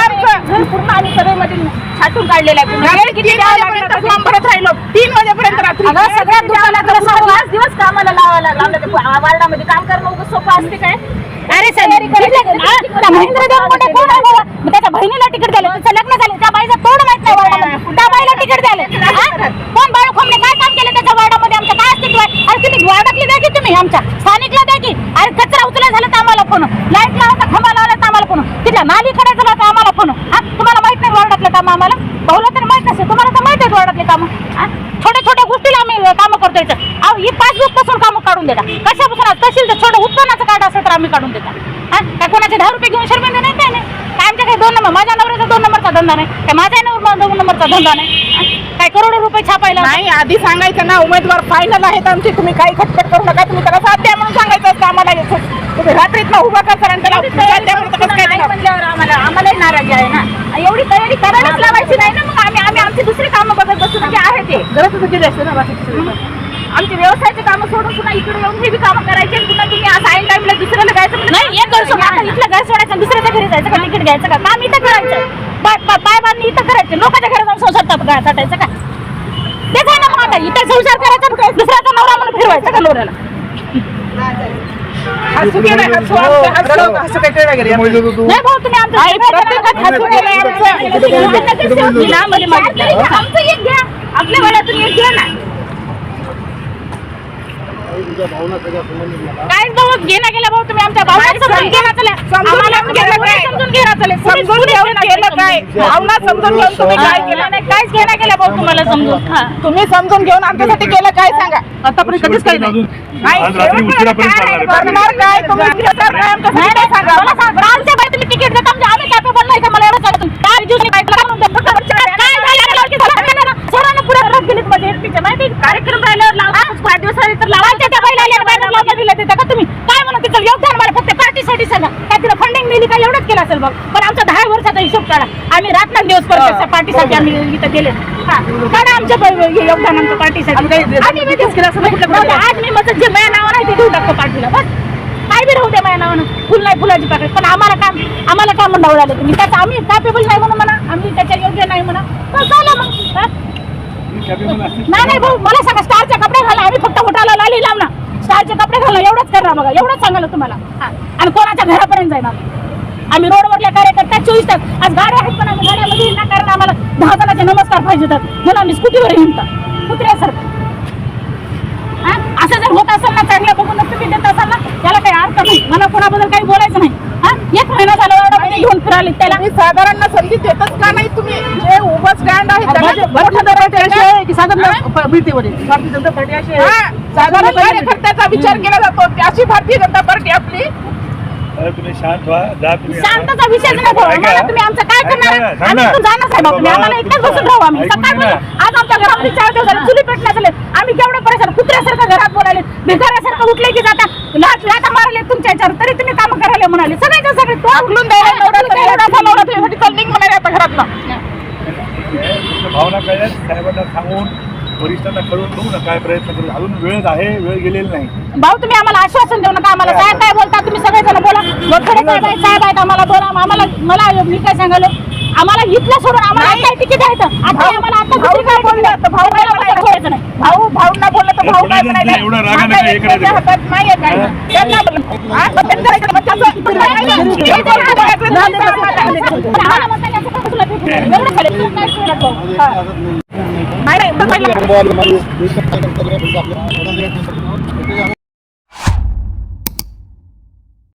आमचं पूर्ण आम्ही सगळ्यामध्ये छाटून काढलेलं आहे. फॉर्म भरत राहिलो 3 वाजेपर्यंत रात्री. सगळ्या दुकानात 5 दिवस कामाला लावलं ते वार्डामध्ये काम करणं सोपं असते काय? अरे महेंद्र देवकोंडे कोण आहे बाबा? त्याच्या बहिणीला तिकीट दिलं, तिचं लग्न झालं, त्या बाईचं तोड माहित नाही वार्डामध्ये, त्या बाईला तिकीट दिलं. कोण बाळू खोमने काय काम केलं त्याच्या वार्डामध्ये? आमच्या काय अस्तित्व आहे? अरे तुम्ही वार्डातली द्या की, तुम्ही आमच्या स्थानिकला द्या की. अरे कचरा उचला झालं तर आम्हाला फोन, लाईट लावायचा खंबा लावला तर आम्हाला फोन, तिथल्या नाली करायचं तर आम्हाला फोन. तुम्हाला माहित नाही वार्डातलं काम? आम्हाला भाऊला तर माहित नसेल, तुम्हाला तर माहित आहे वार्डातले काम. छोट्या छोट्या गोष्टीला आम्ही कामं करतो इथं. ही पासबुक पासून कामं काढून देता, कशापासून तहसील छोटं उत्पन्नाचं कार्ड असेल तर आम्ही काढून देता. काय कोणाचे 10 रुपये घेऊन शर्मिंदा नाही, काय नाही. काय आमच्या काही 2 नंबर, माझ्या नवऱ्याचा 2 नंबरचा धंदा नाही, काय माझ्या 2 नंबरचा धंदा नाही. काय करोडो रुपये छापायला नाही. आधी सांगायचं ना, उमेदवार फायनल आहेत आमचे, तुम्ही काही खटपट करू नका, तुम्ही त्याला साथ द्या म्हणून सांगायचं असतं आम्हाला. तुम्ही रात्रीत उभा करता आणि त्याला म्हणल्यावर आम्हालाही नाराजी आहे ना. एवढी तयारी करायलाच लावायची नाही ना. मग आम्ही आमची दुसरी कामं बघत बसू, म्हणजे आहे ते गरज केली असते ना. आमचे व्यवसायाचे कामं सोडून पुन्हा इकडे येऊन हे बी कामं करायचे. पुन्हा तुम्ही असं ऐन टाइमला दुसऱ्याला जायचं नाही. एक घर आता इथलं घर सोडायचं, दुसऱ्याच्या घरी जायचं का? तिकीट घ्यायचं का? काम इथं करायचं, पाय बांधणी इथं करायचं, लोकांच्या घरी जाऊन संसार टाटायचं का? तेच आहे ना. मग आता इथं संसार करायचा, दुसऱ्याचा नवरा म्हणून फिरवायचा का नवऱ्याला? हसू काय नाही भाऊ, तुम्ही आपल्या वेळातून एक घ्या ना. काय भाऊ घेणं गेला भाऊ, तुम्ही आमच्या भावना समजून घेणं चला, आम्हाला समजून घेणं चले, समजून घेऊन केलं काय? भावना समजून घेऊन तुम्ही काय केलं नाही? काहीच घेणं गेलं भाऊ तुम्हाला समजून. तुम्ही समजून घेऊन आमच्यासाठी केलं काय सांगा? आतापर्यंत कधीच काही नाही. करणार काय तुम्ही? आमच्या बाई तुम्ही तिकीट देता, आम्ही कॅपेबल नाही का? मला एवढं सांगा तुम्ही काय दिवशी काय माहिती कार्यक्रम राहिल्यावर लावतात 5 दिवसांनी तर लावायच्या. त्या बाईला बॅनर लावून दिला देता का तुम्ही? काय म्हणून तिचं योगदान मला फक्त पार्टीसाठी सांगा. काय तिला फंडिंग दिली का? एवढंच केलं असेल बघ. पण आमचा 10 वर्षाचा हिशोब काढा. आम्ही रात्रंदिवस करतो पार्टीसाठी, आम्ही इथं गेले. काढा आमच्या योगदान आमच्या पार्टीसाठी. आज मी माझं जे माझ्या नावानं आहे ते देऊ टाकतो पार्टीला. बस काय बी राहू द्या माझ्या नावानं, फुल नाही फुलाची पाकळी. पण आम्हाला काय म्हणून लावलं तुम्ही? त्याचं आम्ही कॅपेबल नाही म्हणून म्हणा, आम्ही त्याच्या योग्य नाही म्हणा, तर झालं मग. नाही भाऊ, मला सांगा, स्टारचे कपडे घाला, आम्ही फक्त होटाला लाली लावणार, स्टारचे कपडे घालणं एवढंच करणार बघा. एवढंच सांगायला तुम्हाला. आणि कोणाच्या घरापर्यंत जाणार आम्ही? रोडवरल्या कार्यकर्त्या 24 तास. आज गाड्या आहेत पण आम्ही गाड्यामध्ये येणार, कारण आम्हाला 10 जणांचे नमस्कार पाहिजे होतात म्हणून आम्ही स्कूटीवर हिंडतात कुत्र्यासारखं. असं जर होत असेल ना, चांगलं बघून तुम्ही देत असाल ना, त्याला काही अर्थ नाही. मला कोणाबद्दल काही बोलायचं नाही. 1 महिना झाला वार्डामध्ये घेऊन फिराले, त्याला साधारण संधी देतच का नाही तुम्ही? जे उभं स्टँड आहे साधारण कार्यकर्त्याचा विचार केला जातो, त्याची भारतीय जनता पार्टी आपली. तुम्ही शांत व्हा, जा तुम्ही. शांतचा विषय नाही भाऊ. आम्हाला तुम्ही आमचं काय करणार? आम्ही इथून जाणार साहेब, तुम्ही आम्हाला इथेच बसून राहू. आम्ही सकाळपासून आज आमच्या घरामध्ये 4 दिवस झाले, चुली पेटण्या झाले. आम्ही केवढं परेशान, कुत्र्यासारखं घरात बोलायले, भिकाऱ्यासारखं उठले की जाता लाटा मारले तुमच्या याच्यावर, तरी तुम्ही कामं करायला म्हणाले. सगळ्याच्या सगळे तो उघडून द्यायला नवरा तुझ्यासाठी कलिंग म्हणाले आता घरातलं. भावना कळल्या, साहेबांना सांगून वरिष्ठांना कळून बघू ना काय प्रयत्न करू. अजून वेळ आहे, वेळ गेलेली नाही. भाऊ तुम्ही आम्हाला आश्वासन देऊ नका. आम्हाला काय बोलता तुम्ही? सगळेजण बोला, साहेब आहेत, आम्हाला बोला. मला मी काय सांगालो, आम्हाला इथलं सोडून आम्हाला काय तिकीट आहे तर आता आम्हाला आता दुसरी काय बोललं तर भाऊ ठेवायचं नाही. भाऊंना बोललं तर भाऊ काय म्हणाले? हातात नाही आहे काय त्यांना नाही